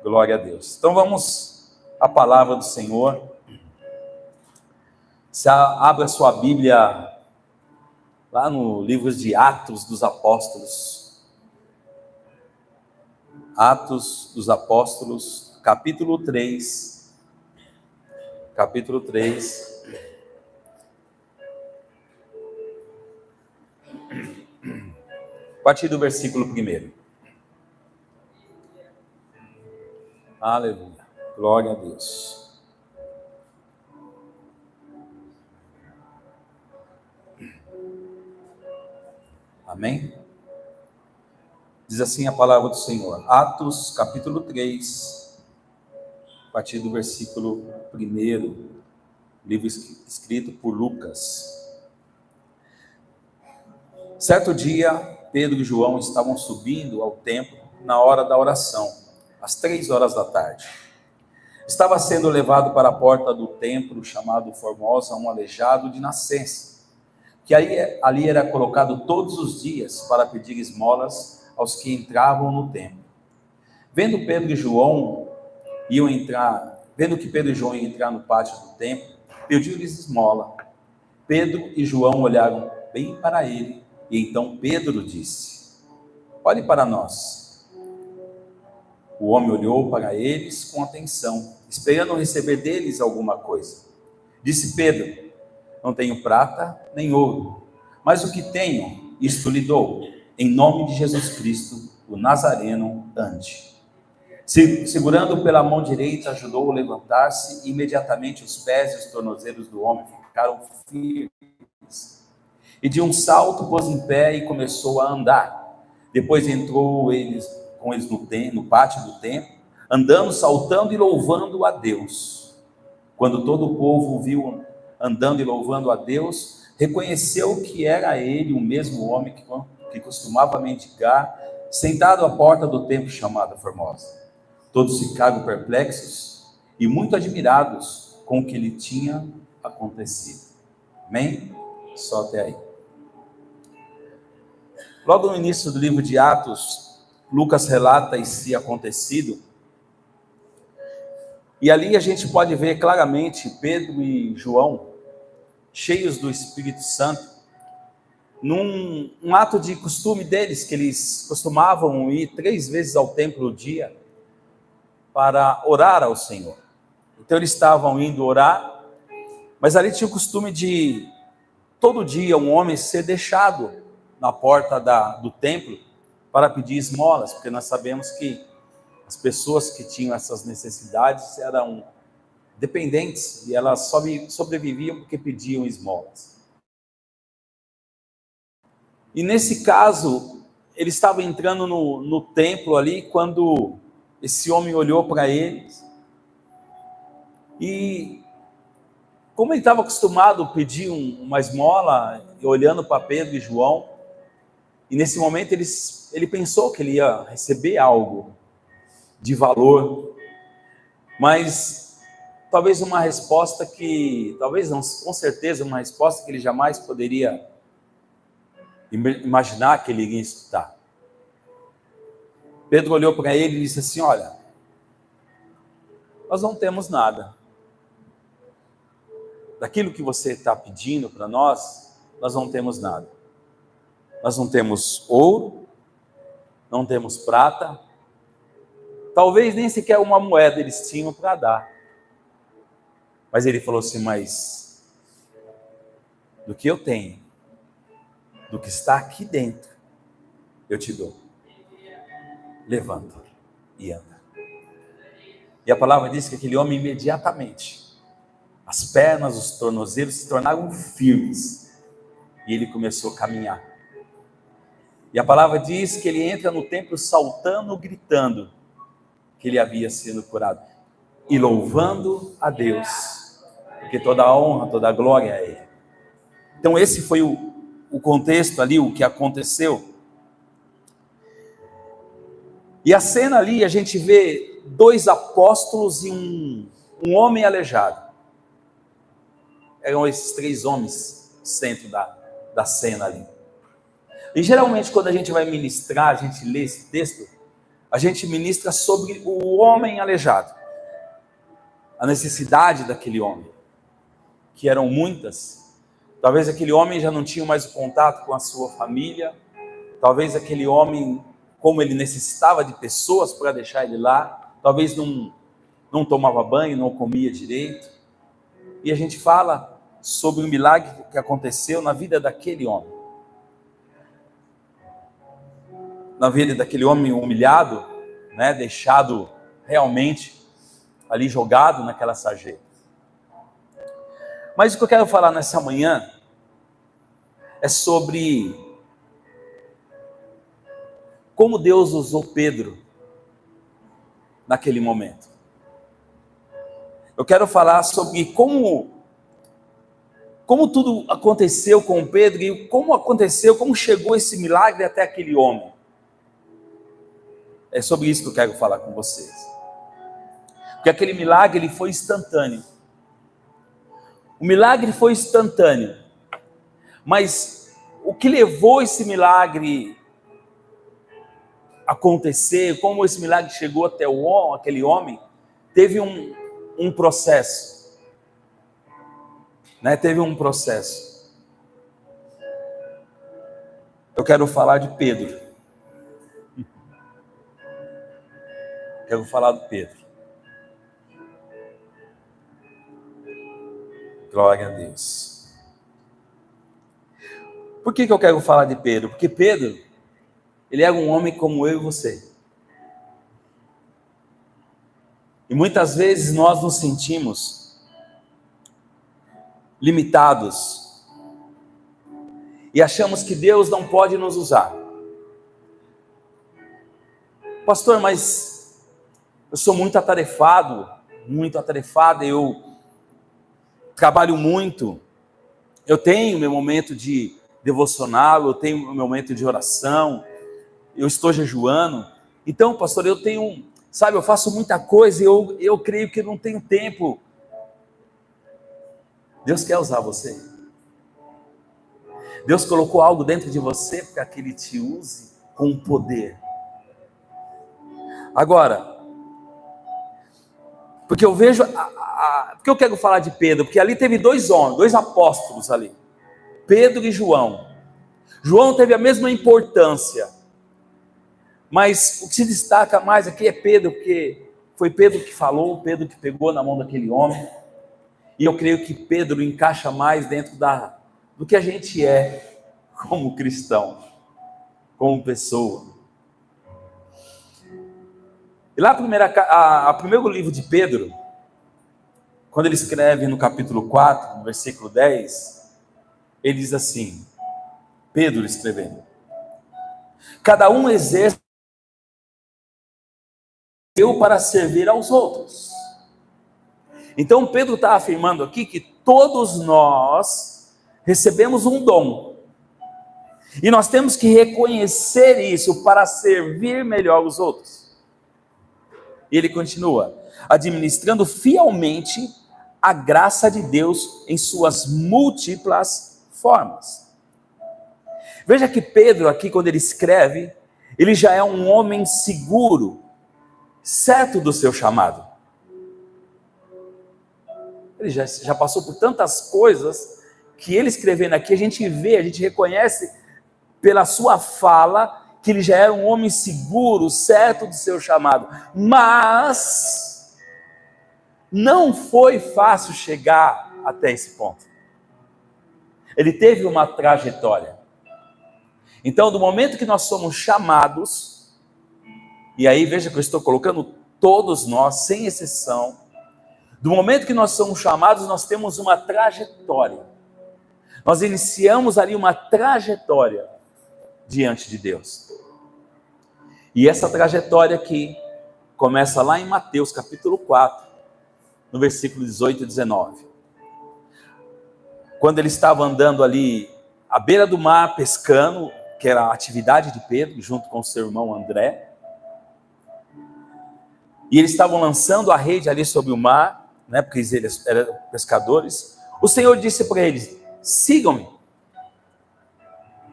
Glória a Deus. Então vamos à palavra do Senhor. Você abre a sua Bíblia lá no livro de Atos dos Apóstolos. Atos dos Apóstolos, capítulo 3. Capítulo 3. A partir do versículo 1. Aleluia. Glória a Deus. Amém? Diz assim a palavra do Senhor. Atos, capítulo 3, a partir do versículo 1, livro escrito por Lucas. Certo dia, Pedro e João estavam subindo ao templo na hora da oração, às 3 horas da tarde. Estava sendo levado para a porta do templo, chamado Formosa, um aleijado de nascença, que ali era colocado todos os dias para pedir esmolas aos que entravam no templo. Vendo que Pedro e João iam entrar no pátio do templo, pediu-lhes esmola. Pedro e João olharam bem para ele, e então Pedro disse: olhe para nós. O homem olhou para eles com atenção, esperando receber deles alguma coisa. Disse Pedro: não tenho prata nem ouro, mas o que tenho, isto lhe dou. Em nome de Jesus Cristo, o Nazareno, ande. Segurando pela mão direita, ajudou-o a levantar-se, e imediatamente os pés e os tornozelos do homem ficaram firmes. E de um salto pôs em pé e começou a andar. Depois entrou com eles no pátio do templo, andando, saltando e louvando a Deus. Quando todo o povo o viu andando e louvando a Deus, reconheceu que era ele o mesmo homem que costumava mendigar, sentado à porta do templo chamada Formosa. Todos ficaram perplexos e muito admirados com o que lhe tinha acontecido. Amém? Só até aí. Logo no início do livro de Atos, Lucas relata esse acontecido, e ali a gente pode ver claramente Pedro e João, cheios do Espírito Santo, num ato de costume deles, que eles costumavam ir 3 vezes ao templo no dia, para orar ao Senhor. Então eles estavam indo orar, mas ali tinha o costume de, todo dia, um homem ser deixado na porta do templo, para pedir esmolas, porque nós sabemos que as pessoas que tinham essas necessidades eram dependentes, e elas só sobreviviam porque pediam esmolas. E nesse caso, ele estava entrando no templo ali, quando esse homem olhou para eles, e como ele estava acostumado a pedir uma esmola, olhando para Pedro e João, e nesse momento ele pensou que ele ia receber algo de valor, mas talvez uma resposta que, talvez não, com certeza uma resposta que ele jamais poderia imaginar que ele iria escutar. Pedro olhou para ele e disse assim: olha, nós não temos nada. Daquilo que você está pedindo para nós não temos nada. Nós não temos ouro, não temos prata, talvez nem sequer uma moeda eles tinham para dar. Mas ele falou assim: mas do que eu tenho, do que está aqui dentro, eu te dou. Levanta e anda. E a palavra diz que aquele homem imediatamente, as pernas, os tornozelos se tornaram firmes, e ele começou a caminhar. E a palavra diz que ele entra no templo saltando, gritando que ele havia sido curado, e louvando a Deus, porque toda a honra, toda a glória é a Ele. Então esse foi o contexto ali, o que aconteceu. E a cena ali, a gente vê 2 apóstolos e um homem aleijado. Eram esses 3 homens no centro da cena ali. E geralmente quando a gente vai ministrar, a gente lê esse texto, a gente ministra sobre o homem aleijado, a necessidade daquele homem, que eram muitas. Talvez aquele homem já não tinha mais o contato com a sua família, talvez aquele homem, como ele necessitava de pessoas para deixar ele lá, talvez não tomava banho, não comia direito. E a gente fala sobre o milagre que aconteceu na vida daquele homem. Na vida daquele homem humilhado, né, deixado realmente ali jogado naquela sarjeta. Mas o que eu quero falar nessa manhã é sobre como Deus usou Pedro naquele momento. Eu quero falar sobre como tudo aconteceu com Pedro e como chegou esse milagre até aquele homem. É sobre isso que eu quero falar com vocês. Porque aquele milagre, ele foi instantâneo. O milagre foi instantâneo. Mas o que levou esse milagre a acontecer, como esse milagre chegou até aquele homem, teve um processo. Né? Teve um processo. Eu quero falar de Pedro. Quero falar do Pedro. Glória a Deus. Por que eu quero falar de Pedro? Porque Pedro, ele era um homem como eu e você. E muitas vezes nós nos sentimos limitados e achamos que Deus não pode nos usar. Pastor, mas eu sou muito atarefada, eu trabalho muito, eu tenho meu momento de devocional, eu tenho meu momento de oração, eu estou jejuando. Então, pastor, eu faço muita coisa e eu creio que não tenho tempo. Deus quer usar você. Deus colocou algo dentro de você para que Ele te use com poder. Agora, porque eu vejo, porque eu quero falar de Pedro, porque ali teve dois homens, dois apóstolos ali, Pedro e João. João teve a mesma importância, mas o que se destaca mais aqui é Pedro, porque foi Pedro que falou, Pedro que pegou na mão daquele homem, e eu creio que Pedro encaixa mais dentro do que a gente é como cristão, como pessoa. E lá a primeiro livro de Pedro, quando ele escreve no capítulo 4, no versículo 10, ele diz assim, Pedro escrevendo: cada um exerce para servir aos outros. Então Pedro está afirmando aqui que todos nós recebemos um dom, e nós temos que reconhecer isso para servir melhor os outros. E ele continua, administrando fielmente a graça de Deus em suas múltiplas formas. Veja que Pedro aqui, quando ele escreve, ele já é um homem seguro, certo do seu chamado. Ele já passou por tantas coisas, que ele escrevendo aqui, a gente reconhece pela sua fala, que ele já era um homem seguro, certo do seu chamado. Mas não foi fácil chegar até esse ponto. Ele teve uma trajetória. Então, do momento que nós somos chamados, e aí veja que eu estou colocando todos nós, sem exceção, do momento que nós somos chamados, nós temos uma trajetória. Nós iniciamos ali uma trajetória diante de Deus. E essa trajetória aqui começa lá em Mateus capítulo 4, no versículo 18 e 19. Quando ele estava andando ali à beira do mar, pescando, que era a atividade de Pedro, junto com seu irmão André, e eles estavam lançando a rede ali sobre o mar, né, porque eles eram pescadores. O Senhor disse para eles: sigam-me,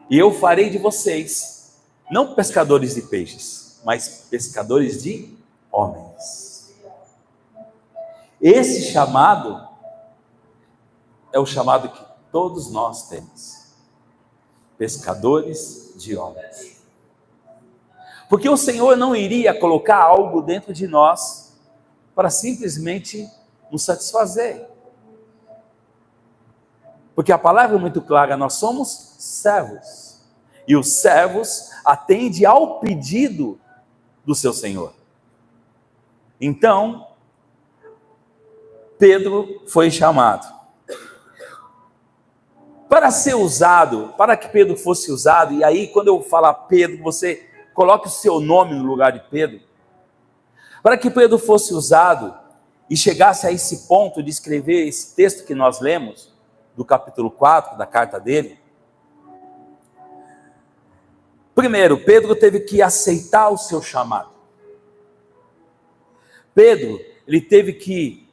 e eu farei de vocês, não pescadores de peixes, mas pescadores de homens. Esse chamado é o chamado que todos nós temos: pescadores de homens. Porque o Senhor não iria colocar algo dentro de nós para simplesmente nos satisfazer. Porque a palavra é muito clara: nós somos servos, e os servos atendem ao pedido do seu Senhor. Então, Pedro foi chamado para ser usado, para que Pedro fosse usado. E aí, quando eu falar Pedro, você coloque o seu nome no lugar de Pedro. Para que Pedro fosse usado e chegasse a esse ponto de escrever esse texto que nós lemos, do capítulo 4 da carta dele. Primeiro, Pedro teve que aceitar o seu chamado. Pedro, ele teve que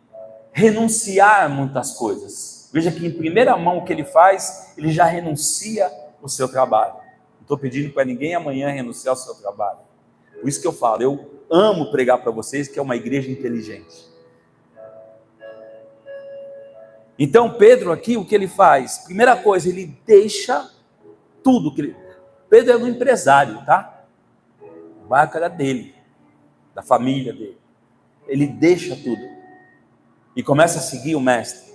renunciar a muitas coisas. Veja que em primeira mão o que ele faz, ele já renuncia o seu trabalho. Não estou pedindo para ninguém amanhã renunciar ao seu trabalho. Por isso que eu falo, eu amo pregar para vocês que é uma igreja inteligente. Então Pedro aqui, o que ele faz? Primeira coisa, ele deixa tudo. Pedro era um empresário, tá? O barco era dele, da família dele. Ele deixa tudo e começa a seguir o mestre.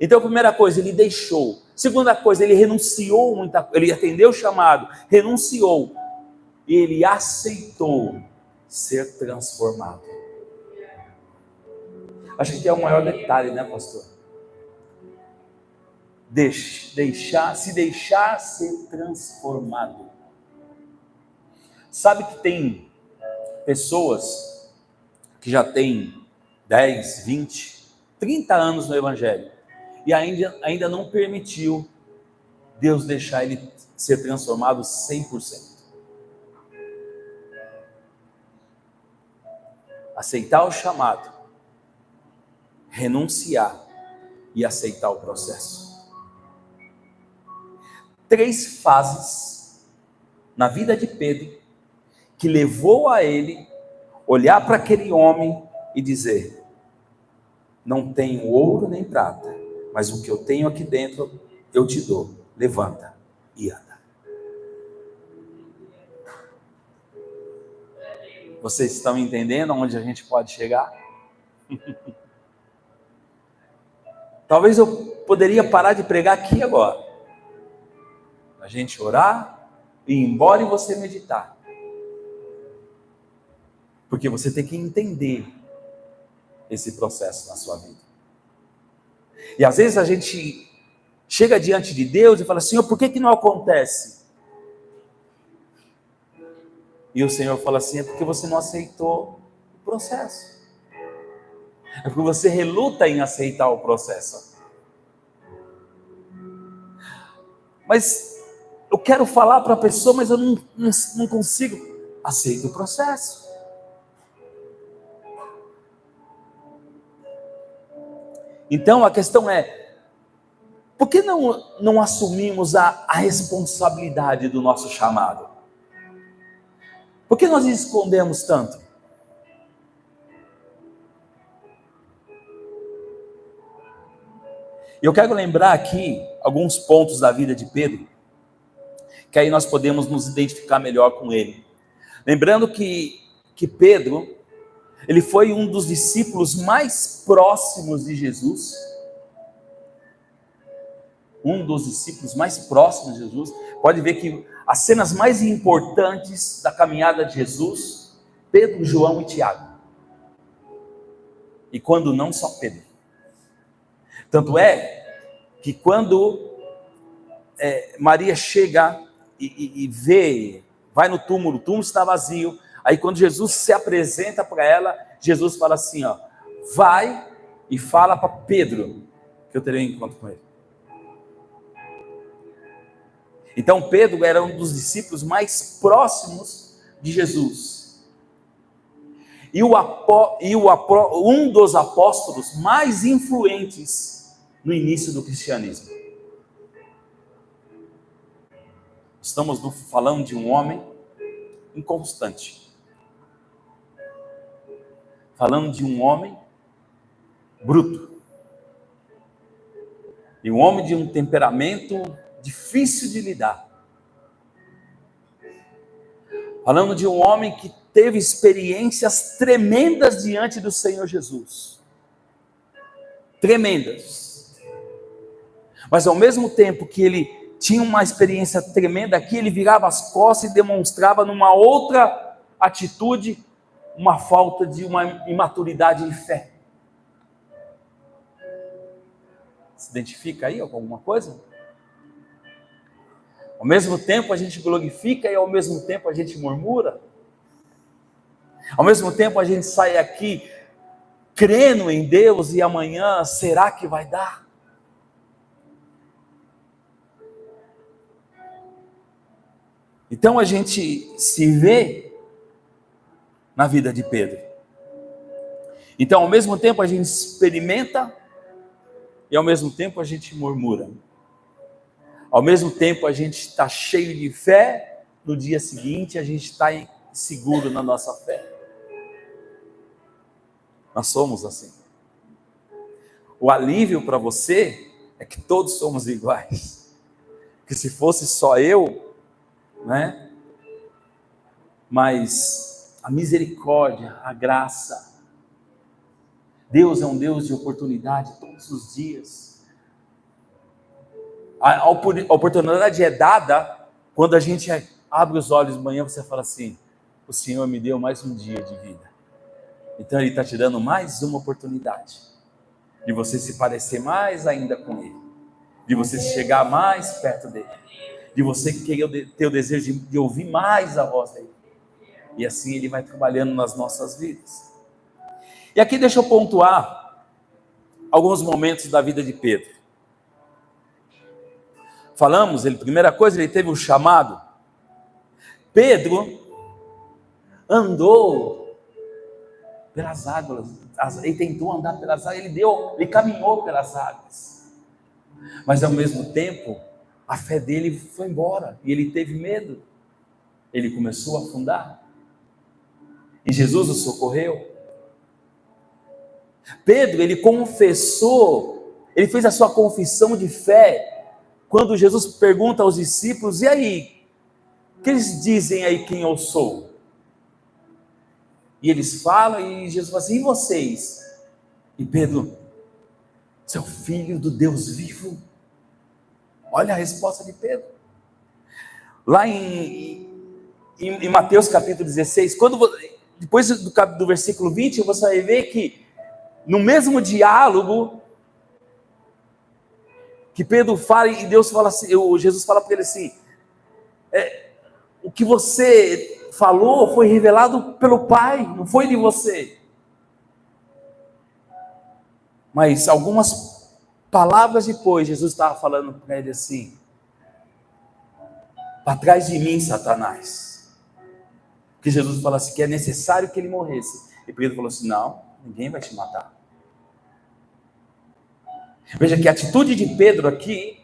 Então, primeira coisa, ele deixou. Segunda coisa, ele renunciou muita coisa. Ele atendeu o chamado, renunciou e ele aceitou ser transformado. Acho que é o maior detalhe, né, pastor? Se deixar ser transformado. Sabe que tem pessoas que já têm 10, 20, 30 anos no Evangelho e ainda não permitiu Deus deixar ele ser transformado 100%. Aceitar o chamado, renunciar e aceitar o processo. 3 fases na vida de Pedro que levou a ele olhar para aquele homem e dizer: não tenho ouro nem prata, mas o que eu tenho aqui dentro eu te dou, levanta e anda. Vocês estão entendendo onde a gente pode chegar? Talvez eu poderia parar de pregar aqui agora, a gente orar e ir embora e você meditar, porque você tem que entender esse processo na sua vida. E às vezes a gente chega diante de Deus e fala: Senhor, por que não acontece? E o Senhor fala assim: é porque você não aceitou o processo. É porque você reluta em aceitar o processo. Mas eu quero falar para a pessoa, mas eu não consigo. Aceita o processo. Então a questão é: por que não assumimos a responsabilidade do nosso chamado? Por que nós escondemos tanto? Eu quero lembrar aqui alguns pontos da vida de Pedro, que aí nós podemos nos identificar melhor com ele. Lembrando que Pedro, ele foi um dos discípulos mais próximos de Jesus. Um dos discípulos mais próximos de Jesus. Pode ver que as cenas mais importantes da caminhada de Jesus, Pedro, João e Tiago. E quando não, só Pedro. Tanto é que quando Maria chega e vê, vai no túmulo, o túmulo está vazio. Aí quando Jesus se apresenta para ela, Jesus fala assim: ó, vai e fala para Pedro que eu terei um encontro com ele. Então Pedro era um dos discípulos mais próximos de Jesus. E um dos apóstolos mais influentes no início do cristianismo. Estamos falando de um homem inconstante. falando de um homem bruto, e um homem de um temperamento difícil de lidar, falando de um homem que teve experiências tremendas diante do Senhor Jesus, tremendas, mas ao mesmo tempo que ele tinha uma experiência tremenda aqui, ele virava as costas e demonstrava numa outra atitude uma falta de uma imaturidade de fé. Se identifica aí com alguma coisa? Ao mesmo tempo a gente glorifica e ao mesmo tempo a gente murmura. Ao mesmo tempo a gente sai aqui crendo em Deus e amanhã será que vai dar? Então a gente se vê na vida de Pedro. Então ao mesmo tempo a gente experimenta e ao mesmo tempo a gente murmura. Ao mesmo tempo a gente está cheio de fé, no dia seguinte a gente está inseguro na nossa fé. Nós somos assim. O alívio para você é que todos somos iguais. Que se fosse só eu, né? Mas a misericórdia, a graça, Deus é um Deus de oportunidade todos os dias. A oportunidade é dada quando a gente abre os olhos de manhã, você fala assim: o Senhor me deu mais um dia de vida. Então Ele está te dando mais uma oportunidade de você se parecer mais ainda com Ele, de você chegar mais perto dEle, de você querer ter o desejo de ouvir mais a voz dEle. E assim Ele vai trabalhando nas nossas vidas. E aqui deixa eu pontuar alguns momentos da vida de Pedro. Falamos, primeira coisa, ele teve um chamado. Pedro andou pelas águas, ele tentou andar pelas águas, ele caminhou pelas águas. Mas ao mesmo tempo, a fé dele foi embora, e ele teve medo. Ele começou a afundar. E Jesus o socorreu. Pedro, ele confessou, ele fez a sua confissão de fé, quando Jesus pergunta aos discípulos: e aí, o que eles dizem aí quem eu sou? E eles falam, e Jesus fala assim: e vocês? E Pedro: você é o filho do Deus vivo. Olha a resposta de Pedro. Lá em Mateus capítulo 16, depois do versículo 20, você vai ver que no mesmo diálogo que Pedro fala, e Deus fala assim, Jesus fala para ele assim: o que você falou foi revelado pelo Pai, não foi de você. Mas algumas palavras depois, Jesus estava falando para ele assim: para trás de mim, Satanás. Porque Jesus fala assim, que é necessário que ele morresse. E Pedro falou assim: não, ninguém vai te matar. Veja que a atitude de Pedro aqui,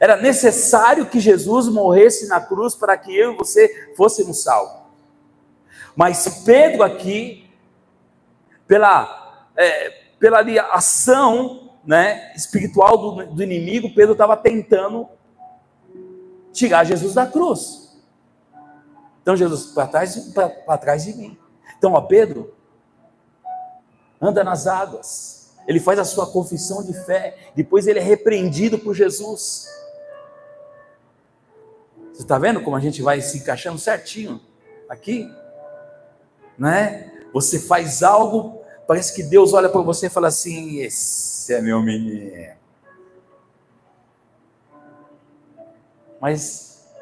era necessário que Jesus morresse na cruz para que eu e você fôssemos salvos. Mas Pedro aqui, pela ação, né, espiritual do inimigo, Pedro estava tentando tirar Jesus da cruz. Então Jesus, para trás de mim. Então, Pedro anda nas águas. Ele faz a sua confissão de fé, depois ele é repreendido por Jesus. Você está vendo como a gente vai se encaixando certinho aqui? Né? Você faz algo, parece que Deus olha para você e fala assim: esse é meu menino. Mas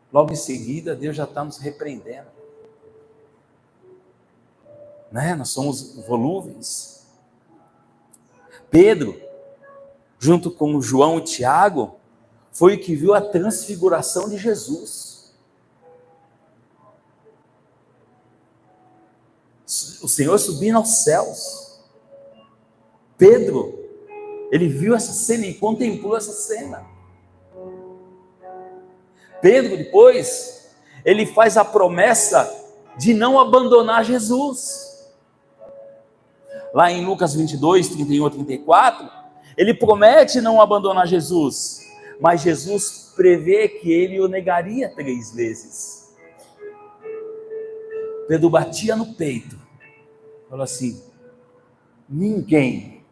logo em seguida Deus já está nos repreendendo. Né? Nós somos volúveis. Pedro, junto com João e Tiago, foi o que viu a transfiguração de Jesus. O Senhor subindo aos céus. Pedro, ele viu essa cena e contemplou essa cena. Pedro, depois, ele faz a promessa de não abandonar Jesus. Lá em Lucas 22, 31 a 34, ele promete não abandonar Jesus, mas Jesus prevê que ele o negaria 3 vezes. Pedro batia no peito, falou assim: ninguém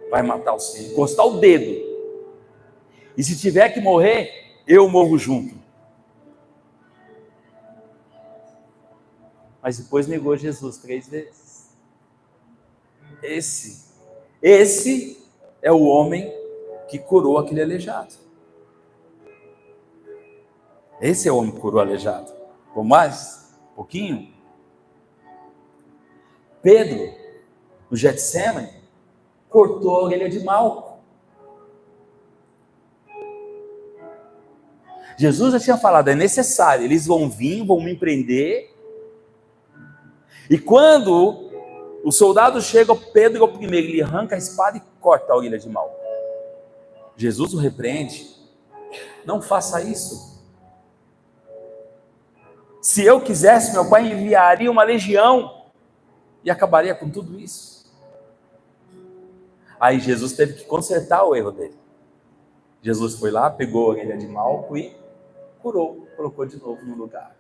vai matar o Senhor, encostar o dedo, e se tiver que morrer, eu morro junto. Mas depois negou Jesus 3 vezes. Esse é o homem que curou aquele aleijado. Esse é o homem que curou o aleijado. Vamos mais? Um pouquinho? Pedro, no Getsemane, cortou a orelha de Malco. Jesus já tinha falado, é necessário, eles vão vir, vão me prender. E quando o soldado chega, Pedro é o primeiro, ele arranca a espada e corta a orelha de Malco. Jesus o repreende: não faça isso. Se eu quisesse, meu pai enviaria uma legião e acabaria com tudo isso. Aí Jesus teve que consertar o erro dele. Jesus foi lá, pegou a orelha de Malco e curou, colocou de novo no lugar.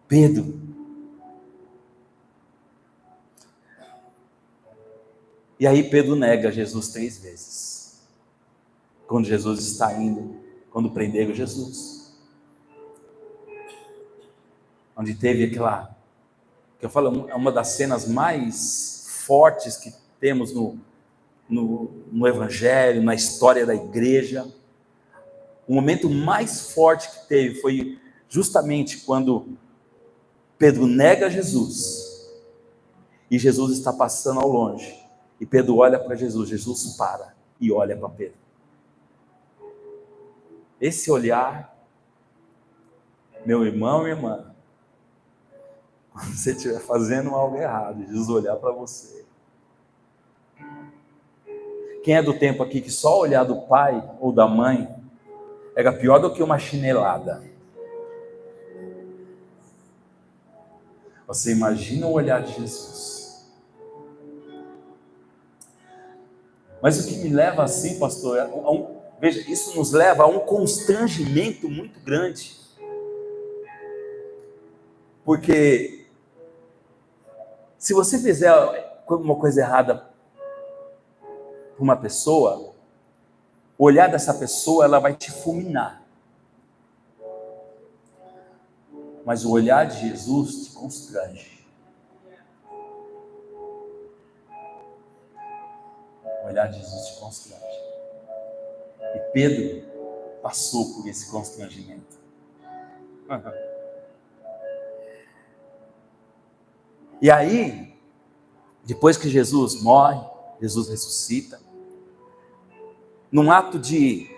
Pedro. E aí Pedro nega Jesus 3 vezes. Quando Jesus está indo, quando prenderam Jesus. Onde teve aquela, que eu falo, é uma das cenas mais fortes que temos no Evangelho, na história da igreja. O momento mais forte que teve foi justamente quando Pedro nega Jesus, e Jesus está passando ao longe, e Pedro olha para Jesus, Jesus para e olha para Pedro. Esse olhar, meu irmão e irmã, quando você estiver fazendo algo errado, Jesus olhar para você. Quem é do tempo aqui que só olhar do pai ou da mãe era pior do que uma chinelada? Você imagina o olhar de Jesus. Mas o que me leva assim, pastor, veja, isso nos leva a um constrangimento muito grande. Porque se você fizer uma coisa errada para uma pessoa, o olhar dessa pessoa, ela vai te fulminar. Mas o olhar de Jesus te constrange. O olhar de Jesus te constrange. E Pedro passou por esse constrangimento. E aí, depois que Jesus morre, Jesus ressuscita, num ato de,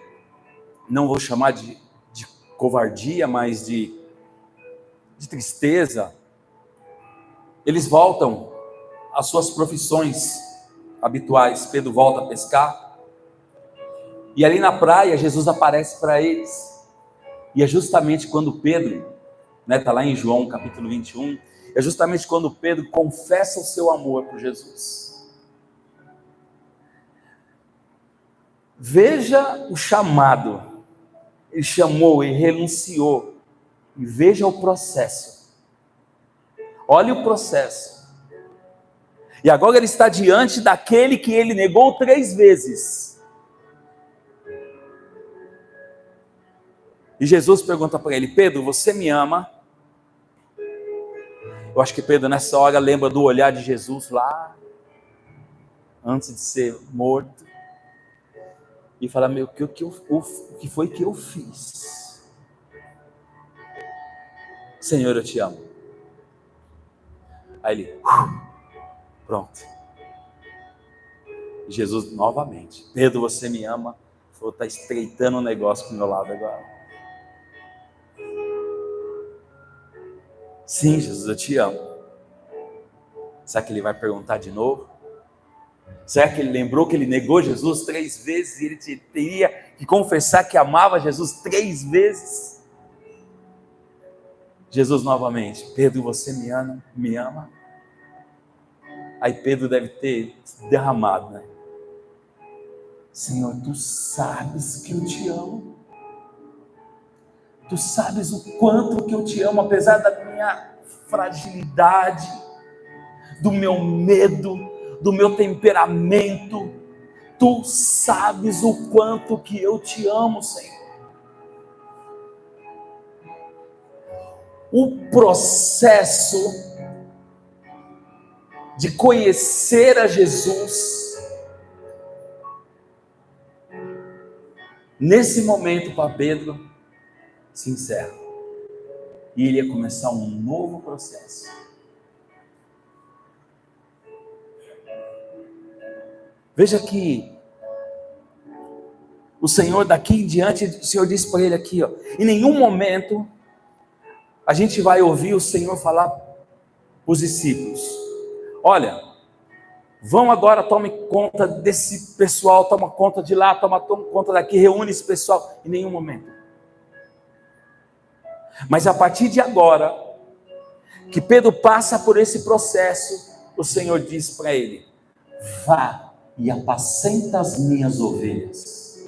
não vou chamar de covardia, mas de tristeza, eles voltam às suas profissões habituais. Pedro volta a pescar, e ali na praia Jesus aparece para eles, e é justamente quando Pedro, está lá em João capítulo 21, é justamente quando Pedro confessa o seu amor por Jesus. Veja o chamado, ele chamou e renunciou, e veja o processo. Olha o processo. E agora ele está diante daquele que ele negou 3 vezes. E Jesus pergunta para ele: Pedro, você me ama? Eu acho que Pedro nessa hora lembra do olhar de Jesus lá, antes de ser morto, e fala: meu, o que foi que eu fiz? Senhor, eu te amo. Aí ele, pronto. E Jesus novamente: Pedro, você me ama? Falou: está estreitando o negócio para o meu lado agora. Sim, Jesus, eu te amo. Será que ele vai perguntar de novo? Será que ele lembrou que ele negou Jesus 3 vezes e ele teria que confessar que amava Jesus 3 vezes? Jesus novamente: Pedro, você me ama? Me ama? Aí Pedro deve ter derramado, né? Senhor, tu sabes que eu te amo. Tu sabes o quanto que eu te amo, apesar da minha fragilidade, do meu medo, do meu temperamento. Tu sabes o quanto que eu te amo, Senhor. O processo de conhecer a Jesus, nesse momento para Pedro, se encerra. E ele ia começar um novo processo. Veja que o Senhor daqui em diante, o Senhor disse para ele aqui, ó, em nenhum momento a gente vai ouvir o Senhor falar para os discípulos: olha, vão agora, tome conta desse pessoal, toma conta de lá, toma conta daqui, reúne esse pessoal. Em nenhum momento. Mas a partir de agora, que Pedro passa por esse processo, o Senhor diz para ele: vá e apacenta as minhas ovelhas.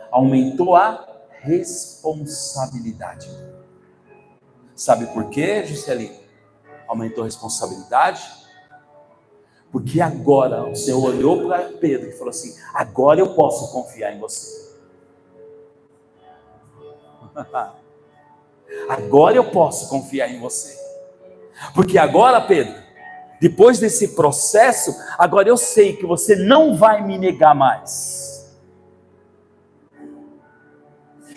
Aumentou a responsabilidade. Sabe por quê, Juscelino? Aumentou a responsabilidade? Porque agora o Senhor olhou para Pedro e falou assim: agora eu posso confiar em você. Agora eu posso confiar em você. Porque agora, Pedro, depois desse processo, agora eu sei que você não vai me negar mais.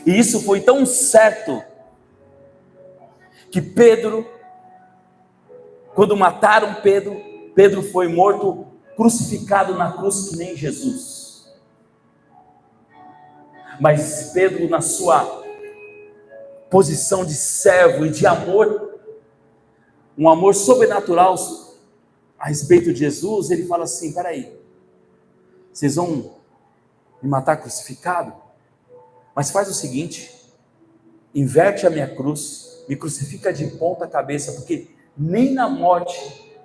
E isso foi tão certo que Pedro, quando mataram Pedro, Pedro foi morto, crucificado na cruz que nem Jesus. Mas Pedro, na sua posição de servo e de amor, um amor sobrenatural a respeito de Jesus, ele fala assim: peraí, vocês vão me matar crucificado? Mas faz o seguinte, inverte a minha cruz, me crucifica de ponta cabeça, porque nem na morte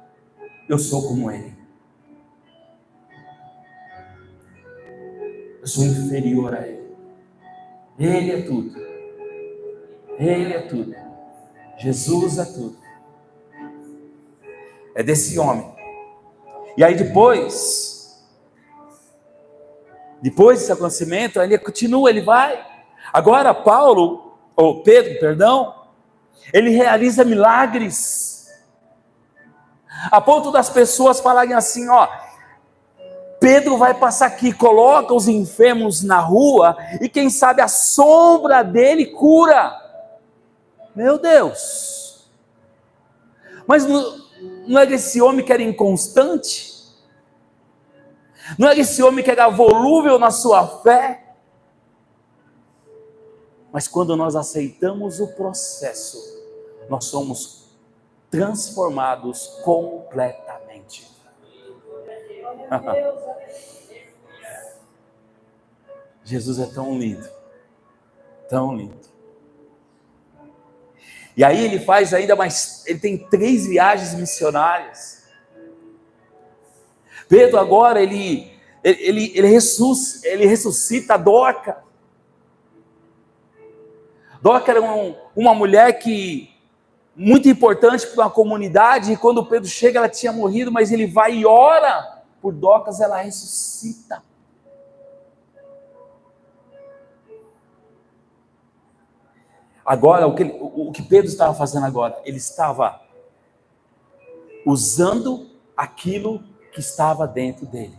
eu sou como ele. Eu sou inferior a ele. Ele é tudo. Ele é tudo. Jesus é tudo. É desse homem. E aí depois desse acontecimento, ele continua, ele vai. Agora Pedro, ele realiza milagres. A ponto das pessoas falarem assim: ó, Pedro vai passar aqui, coloca os enfermos na rua, e quem sabe a sombra dele cura. Meu Deus! Mas não era esse homem que era inconstante? Não era esse homem que era volúvel na sua fé? Mas quando nós aceitamos o processo, nós somos transformados completamente. Jesus é tão lindo, tão lindo. E aí ele faz ainda mais, ele tem 3 viagens missionárias. Pedro agora, ele ressuscita Dorca. Dorca era uma mulher muito importante para uma comunidade, e quando Pedro chega, ela tinha morrido, mas ele vai e ora por Dorcas, ela ressuscita. Agora, o que Pedro estava fazendo agora? Ele estava usando aquilo que estava dentro dele.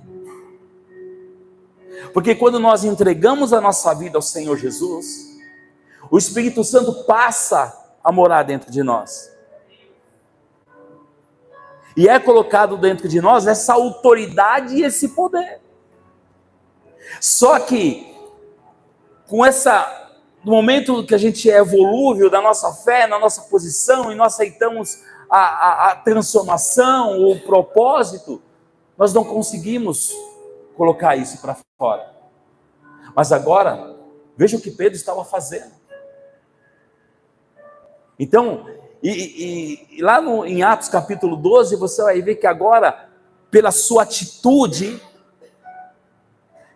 Porque quando nós entregamos a nossa vida ao Senhor Jesus, o Espírito Santo passa a morar dentro de nós. E é colocado dentro de nós essa autoridade e esse poder. Só que, no momento que a gente é volúvel da nossa fé, na nossa posição, e nós aceitamos a transformação, o propósito, nós não conseguimos colocar isso para fora. Mas agora, veja o que Pedro estava fazendo. Então, lá em Atos capítulo 12, você vai ver que agora, pela sua atitude,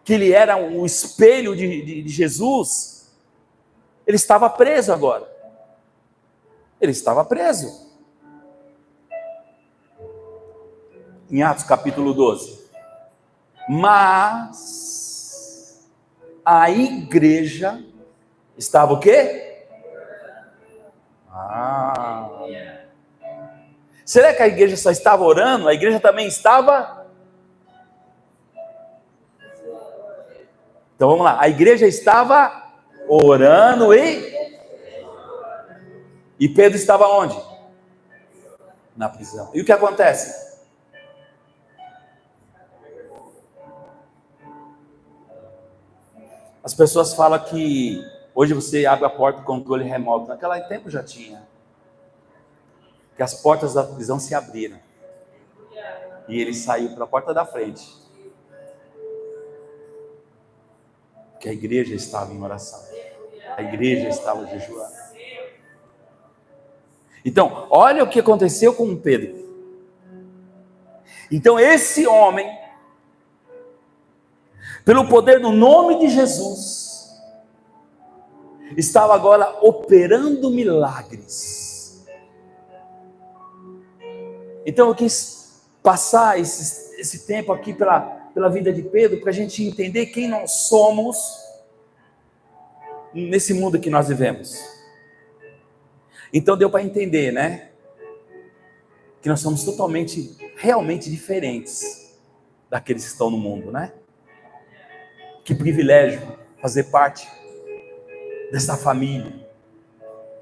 que ele era o espelho de Jesus, ele estava preso agora. Ele estava preso. Em Atos capítulo 12. Mas a igreja estava o quê? Será que a igreja só estava orando? A igreja também estava? Então vamos lá. A igreja estava orando e Pedro estava onde? Na prisão. E o que acontece? As pessoas falam que hoje você abre a porta com controle remoto. Naquele tempo já tinha. Que as portas da prisão se abriram. E ele saiu para a porta da frente. Que a igreja estava em oração. A igreja estava jejuando. Então, olha o que aconteceu com Pedro. Então, esse homem, pelo poder do nome de Jesus, estava agora operando milagres. Então, eu quis passar esse tempo aqui pela vida de Pedro, para a gente entender quem nós somos nesse mundo que nós vivemos. Então deu para entender, né? Que nós somos totalmente, realmente diferentes daqueles que estão no mundo, né? Que privilégio fazer parte dessa família.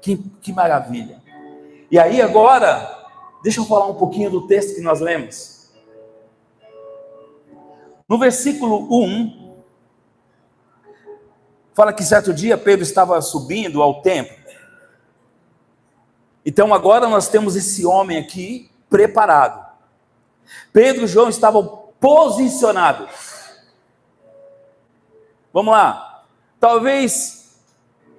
Que maravilha. E aí agora, deixa eu falar um pouquinho do texto que nós lemos. No versículo 1, fala que certo dia Pedro estava subindo ao templo. Então agora nós temos esse homem aqui preparado. Pedro e João estavam posicionados. Vamos lá. Talvez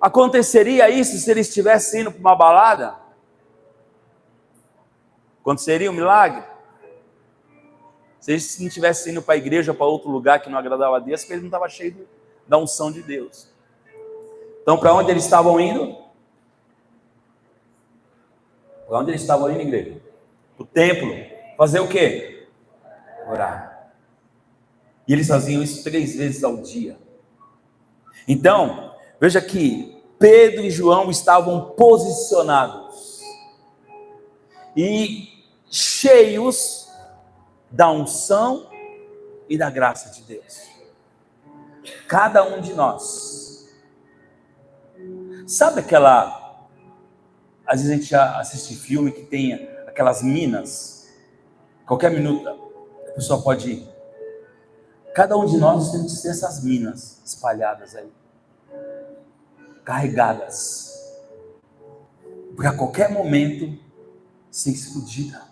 aconteceria isso se eles estivessem indo para uma balada. Aconteceria um milagre. Se eles não estivessem indo para a igreja ou para outro lugar que não agradava a Deus, porque eles não estavam cheios da unção de Deus. Então para onde eles estavam indo? Para onde eles estavam indo, igreja? Para o templo. Fazer o quê? Orar. E eles faziam isso 3 vezes ao dia. Então, veja que Pedro e João estavam posicionados e cheios da unção e da graça de Deus. Cada um de nós. Sabe aquela... Às vezes a gente assiste filme que tem aquelas minas. Qualquer minuto a pessoa pode ir. Cada um de nós tem que ter essas minas espalhadas aí. Carregadas. Para qualquer momento ser explodida.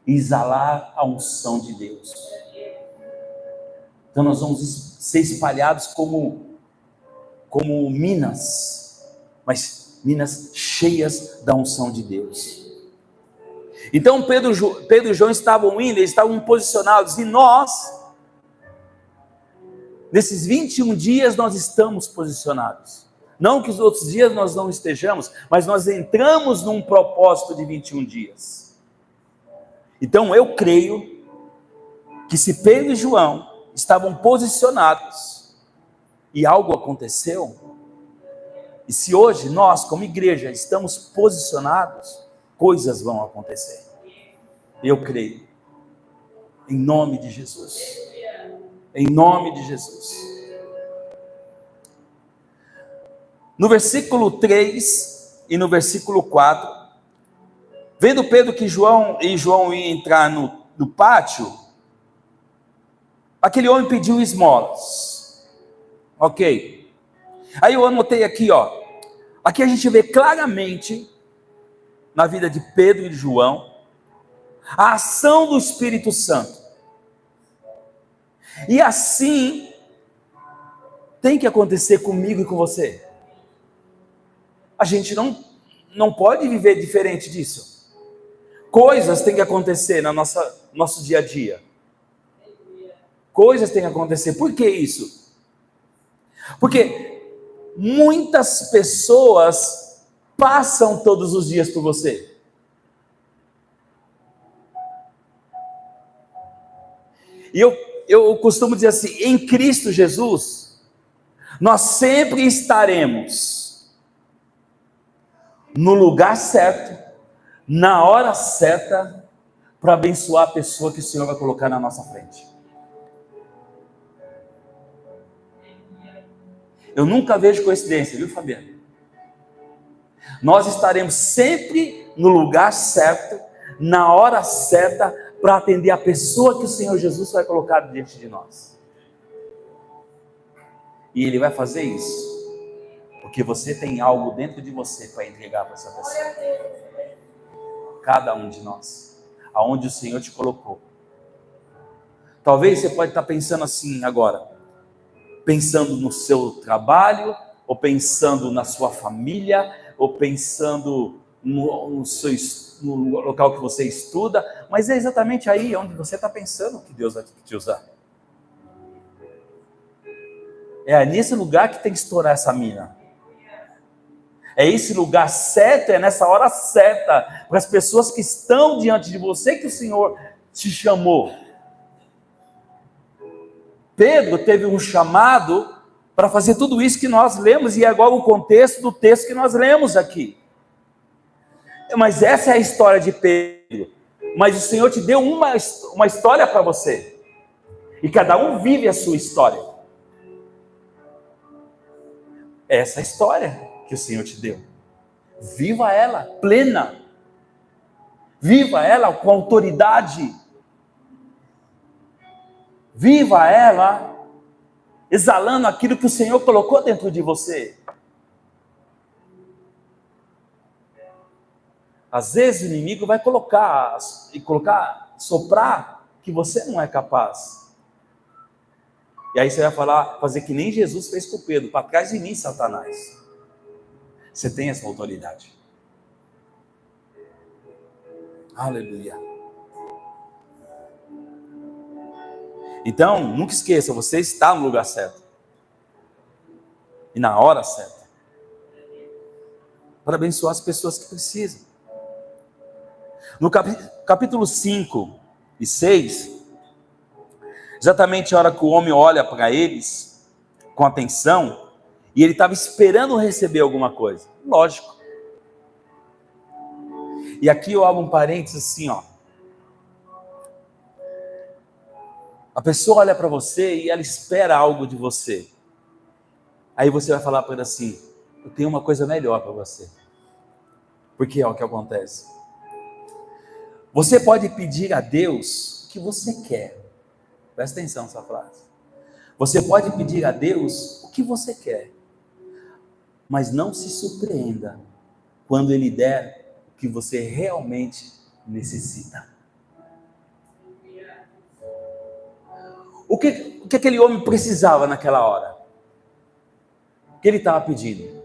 E exalar a unção de Deus. Então nós vamos ser espalhados como minas. Mas minas cheias da unção de Deus. Então Pedro e João estavam indo, eles estavam posicionados, e nós, nesses 21 dias nós estamos posicionados. Não que os outros dias nós não estejamos, mas nós entramos num propósito de 21 dias. Então eu creio que se Pedro e João estavam posicionados e algo aconteceu, e se hoje nós, como igreja, estamos posicionados, coisas vão acontecer. Eu creio. Em nome de Jesus. Em nome de Jesus. No versículo 3 e no versículo 4, vendo Pedro que João iam entrar no pátio, aquele homem pediu esmolas. Ok. Aí eu anotei aqui, ó. Aqui a gente vê claramente, na vida de Pedro e de João, a ação do Espírito Santo. E assim, tem que acontecer comigo e com você. A gente não não pode viver diferente disso. Coisas têm que acontecer no nosso dia a dia. Coisas têm que acontecer. Por que isso? Porque muitas pessoas passam todos os dias por você. E eu costumo dizer assim, em Cristo Jesus, nós sempre estaremos no lugar certo, na hora certa, para abençoar a pessoa que o Senhor vai colocar na nossa frente. Eu nunca vejo coincidência, viu, Fabiano? Nós estaremos sempre no lugar certo, na hora certa, para atender a pessoa que o Senhor Jesus vai colocar diante de nós. E Ele vai fazer isso porque você tem algo dentro de você para entregar para essa pessoa. Cada um de nós, aonde o Senhor te colocou. Talvez você pode estar pensando assim agora, pensando no seu trabalho, ou pensando na sua família, ou pensando no local que você estuda, mas é exatamente aí onde você está pensando que Deus vai te usar. É nesse lugar que tem que estourar essa mina. É esse lugar certo, é nessa hora certa, para as pessoas que estão diante de você que o Senhor te chamou. Pedro teve um chamado para fazer tudo isso que nós lemos, e é igual o contexto do texto que nós lemos aqui. Mas essa é a história de Pedro. Mas o Senhor te deu uma história para você. E cada um vive a sua história. Essa é a história que o Senhor te deu. Viva ela plena. Viva ela com autoridade. Viva ela exalando aquilo que o Senhor colocou dentro de você. Às vezes o inimigo vai soprar que você não é capaz. E aí você vai fazer que nem Jesus fez com Pedro, para trás de mim, Satanás. Você tem essa autoridade. Aleluia. Então, nunca esqueça, você está no lugar certo. E na hora certa. Para abençoar as pessoas que precisam. No capítulo 5 e 6, exatamente a hora que o homem olha para eles, com atenção, e ele estava esperando receber alguma coisa. Lógico. E aqui eu abro um parênteses assim, ó. A pessoa olha para você e ela espera algo de você. Aí você vai falar para ela assim, eu tenho uma coisa melhor para você. Porque é o que acontece. Você pode pedir a Deus o que você quer. Presta atenção nessa frase. Você pode pedir a Deus o que você quer. Mas não se surpreenda quando Ele der o que você realmente necessita. O que aquele homem precisava naquela hora? O que ele estava pedindo?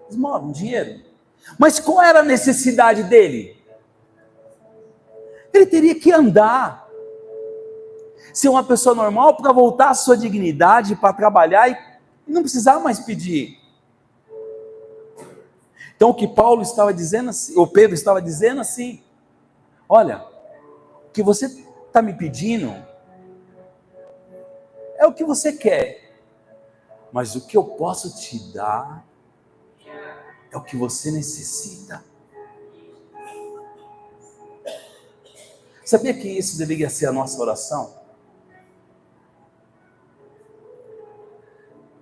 Esmola, um dinheiro. Mas qual era a necessidade dele? Ele teria que andar, ser uma pessoa normal para voltar à sua dignidade, para trabalhar e não precisar mais pedir. Então o que Paulo estava dizendo assim, ou Pedro estava dizendo assim, olha, o que você está me pedindo é o que você quer, mas o que eu posso te dar é o que você necessita. Sabia que isso deveria ser a nossa oração?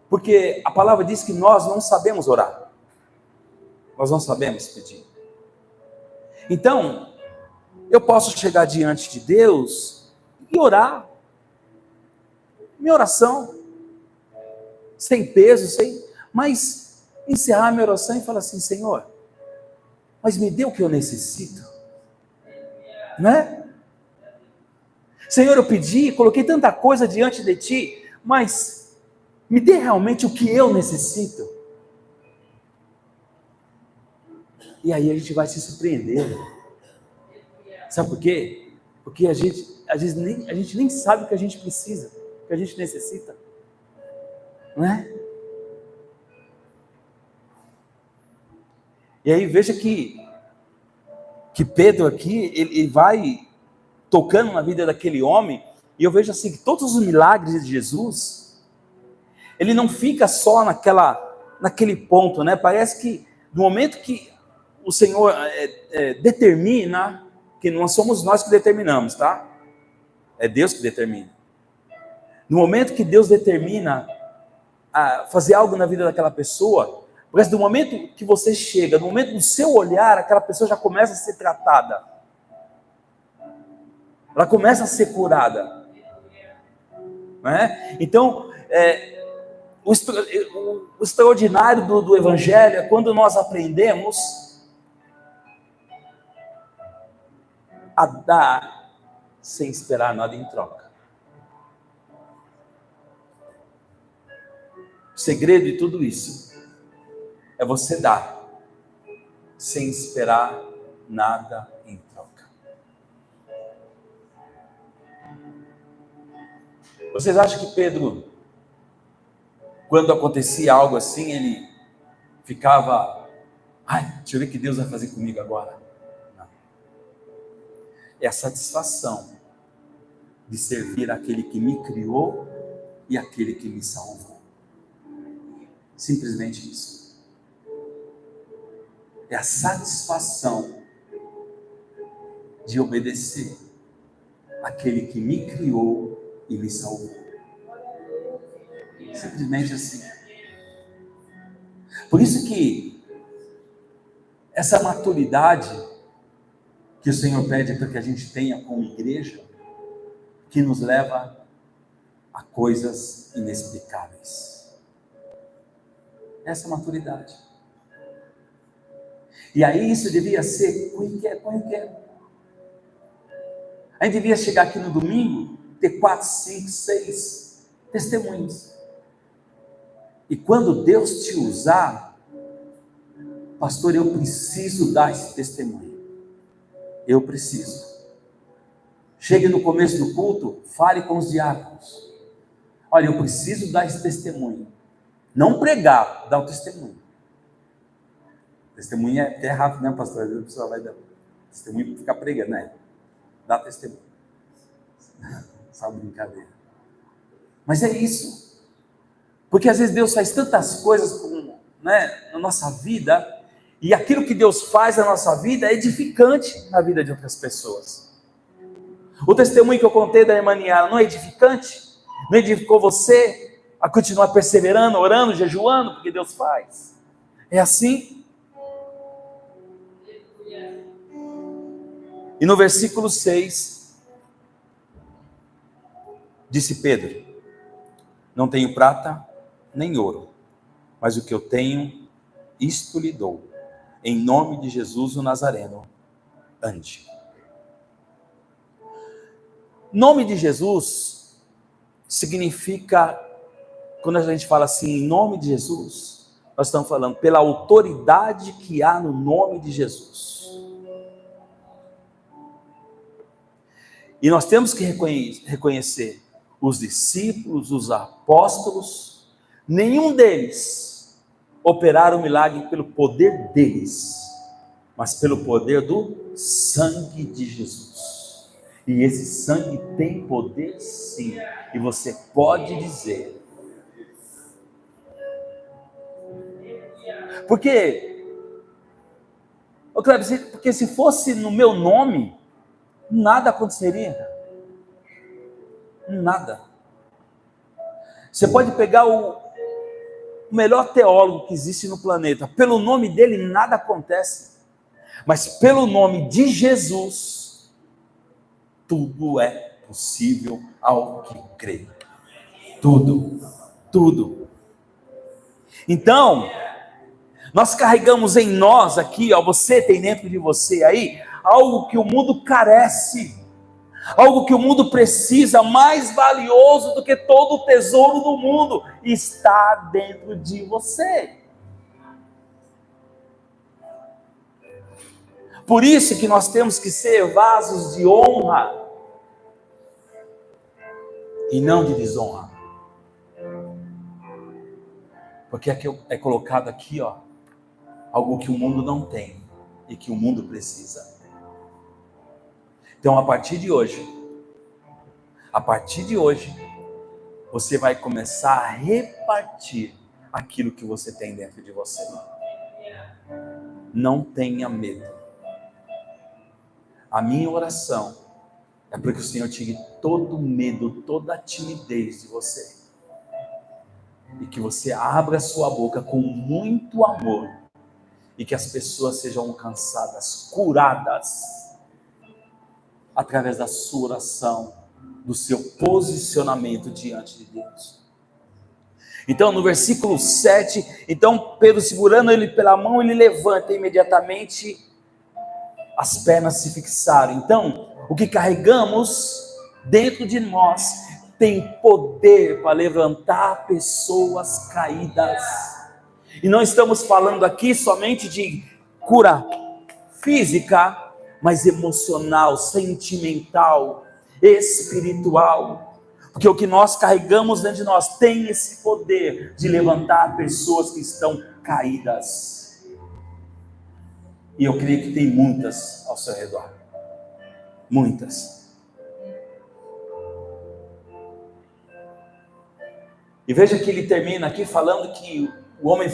Porque a palavra diz que nós não sabemos orar. Nós não sabemos pedir. Então, eu posso chegar diante de Deus e orar. Minha oração, sem peso, mas encerrar minha oração e falar assim, Senhor, mas me dê o que eu necessito. Né? Senhor, eu pedi, coloquei tanta coisa diante de Ti, mas me dê realmente o que eu necessito. E aí a gente vai se surpreender. Sabe por quê? Porque às vezes a gente nem sabe o que a gente precisa, o que a gente necessita. Não é? E aí veja que Pedro aqui, ele vai tocando na vida daquele homem, e eu vejo assim, que todos os milagres de Jesus, ele não fica só naquele ponto, né? Parece que no momento que o Senhor determina, que não somos nós que determinamos, tá? É Deus que determina. No momento que Deus determina a fazer algo na vida daquela pessoa, porque do momento que você chega, no momento do seu olhar, aquela pessoa já começa a ser tratada. Ela começa a ser curada. Né? Então, o extraordinário do Evangelho é quando nós aprendemos a dar sem esperar nada em troca. O segredo de tudo isso é você dar sem esperar nada em troca. Vocês acham que Pedro, quando acontecia algo assim, ele ficava, deixa eu ver o que Deus vai fazer comigo agora? Não. É a satisfação de servir aquele que me criou e aquele que me salvou. Simplesmente isso. É a satisfação de obedecer aquele que me criou e me salvou. Simplesmente assim. Por isso que essa maturidade que o Senhor pede para que a gente tenha como igreja, que nos leva a coisas inexplicáveis. Essa maturidade. E aí isso devia ser corriqueiro. A gente devia chegar aqui no domingo, ter 4, 5, 6 testemunhos. E quando Deus te usar, pastor, eu preciso dar esse testemunho. Eu preciso. Chegue no começo do culto, fale com os diáconos. Olha, eu preciso dar esse testemunho. Não pregar, dar o testemunho. Testemunho é até rápido, né, pastor? Às vezes a pessoa vai dar testemunho para ficar pregando, né? Dá testemunho. Só brincadeira. Mas é isso. Porque às vezes Deus faz tantas coisas na nossa vida, e aquilo que Deus faz na nossa vida é edificante na vida de outras pessoas. O testemunho que eu contei da irmã Niara não é edificante? Não edificou você a continuar perseverando, orando, jejuando, porque Deus faz? É assim. E no versículo 6, disse Pedro: não tenho prata nem ouro, mas o que eu tenho, isto lhe dou. Em nome de Jesus o Nazareno, ande. Nome de Jesus significa, quando a gente fala assim, em nome de Jesus, nós estamos falando pela autoridade que há no nome de Jesus. E nós temos que reconhecer os discípulos, os apóstolos, nenhum deles operaram o milagre pelo poder deles, mas pelo poder do sangue de Jesus. E esse sangue tem poder sim, e você pode dizer. Porque se fosse no meu nome, nada aconteceria. Nada. Você pode pegar o melhor teólogo que existe no planeta, pelo nome dele nada acontece, mas pelo nome de Jesus, tudo é possível ao que crê. Tudo. Então, nós carregamos em nós aqui, você tem dentro de você aí, algo que o mundo carece, algo que o mundo precisa, mais valioso do que todo o tesouro do mundo, está dentro de você. Por isso que nós temos que ser vasos de honra e não de desonra. Porque é colocado aqui, ó, algo que o mundo não tem e que o mundo precisa. Então, a partir de hoje, você vai começar a repartir aquilo que você tem dentro de você. Não tenha medo. A minha oração é para que o Senhor tire todo o medo, toda a timidez de você. E que você abra sua boca com muito amor. E que as pessoas sejam alcançadas, curadas, através da sua oração, do seu posicionamento diante de Deus. Então, no versículo 7, então Pedro, segurando ele pela mão, ele levanta imediatamente, as pernas se fixaram. Então, o que carregamos dentro de nós tem poder para levantar pessoas caídas. E não estamos falando aqui somente de cura física, mas emocional, sentimental, espiritual. Porque o que nós carregamos dentro de nós tem esse poder de levantar pessoas que estão caídas. E eu creio que tem muitas ao seu redor. Muitas. E veja que ele termina aqui falando que o homem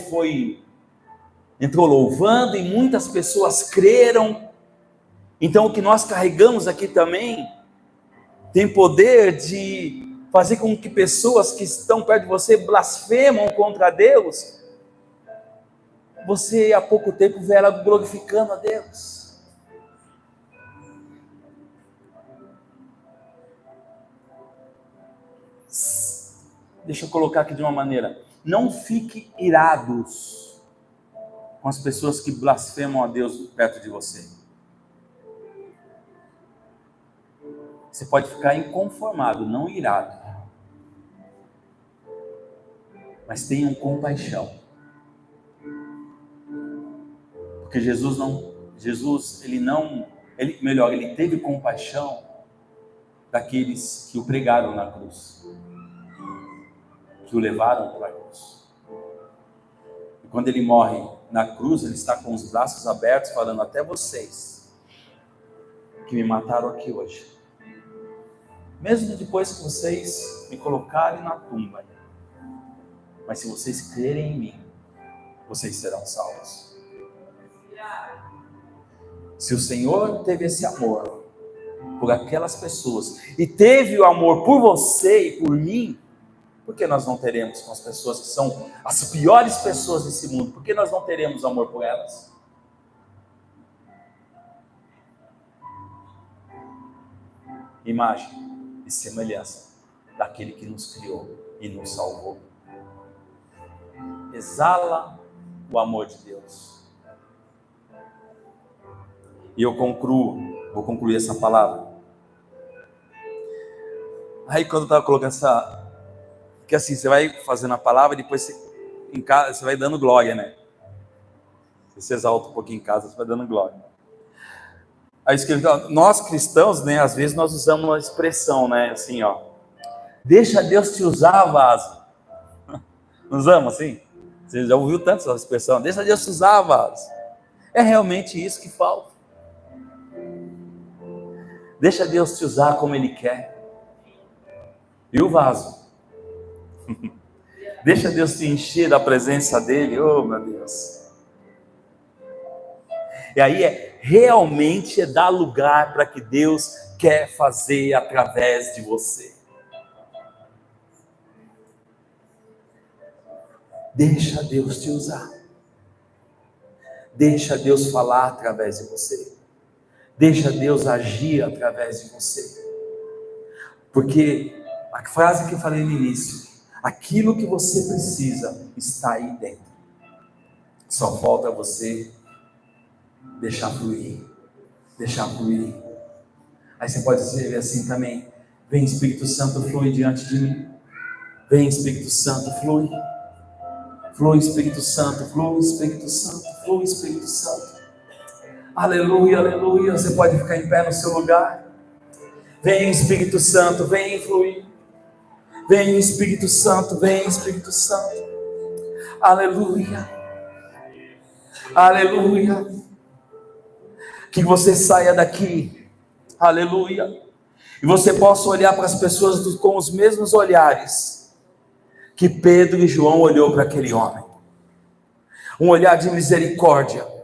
entrou louvando e muitas pessoas creram. Então o que nós carregamos aqui também tem poder de fazer com que pessoas que estão perto de você blasfemam contra Deus. Você há pouco tempo vê ela glorificando a Deus. Deixa eu colocar aqui de uma maneira. Não fique irados com as pessoas que blasfemam a Deus perto de você. Você pode ficar inconformado, não irado. Mas tenham compaixão. Porque ele teve compaixão daqueles que o pregaram na cruz, que o levaram para a cruz. E quando ele morre na cruz, ele está com os braços abertos, falando: até vocês que me mataram aqui hoje, mesmo depois que vocês me colocarem na tumba, mas se vocês crerem em mim, vocês serão salvos. Se o Senhor teve esse amor por aquelas pessoas e teve o amor por você e por mim, por que nós não teremos com as pessoas que são as piores pessoas desse mundo? Por que nós não teremos amor por elas? Imagem e semelhança daquele que nos criou e nos salvou. Exala o amor de Deus. E eu vou concluir essa palavra. Aí quando eu estava colocando que assim, você vai fazendo a palavra e depois em casa você vai dando glória, né? Você exalta um pouquinho em casa, você vai dando glória. Aí escrevi, nós cristãos, né, às vezes nós usamos uma expressão, né, assim, ó, deixa Deus te usar, vaso. Não usamos assim? Você já ouviu tanto essa expressão, deixa Deus te usar, vaso. É realmente isso que falta. Deixa Deus te usar como Ele quer. E o vaso? Deixa Deus te encher da presença dEle. Oh, meu Deus. E aí realmente dar lugar para que Deus quer fazer através de você. Deixa Deus te usar. Deixa Deus falar através de você. Deixa Deus agir através de você. Porque a frase que eu falei no início, aquilo que você precisa está aí dentro. Só falta você deixar fluir. Deixar fluir. Aí você pode dizer assim também: vem Espírito Santo, flui diante de mim. Vem Espírito Santo, flui. Flui Espírito Santo, flui Espírito Santo, flui Espírito Santo. Aleluia, aleluia. Você pode ficar em pé no seu lugar. Vem Espírito Santo, vem fluir. Vem Espírito Santo, vem Espírito Santo. Aleluia. Aleluia. Que você saia daqui. Aleluia. E você possa olhar para as pessoas com os mesmos olhares que Pedro e João olhou para aquele homem. Um olhar de misericórdia.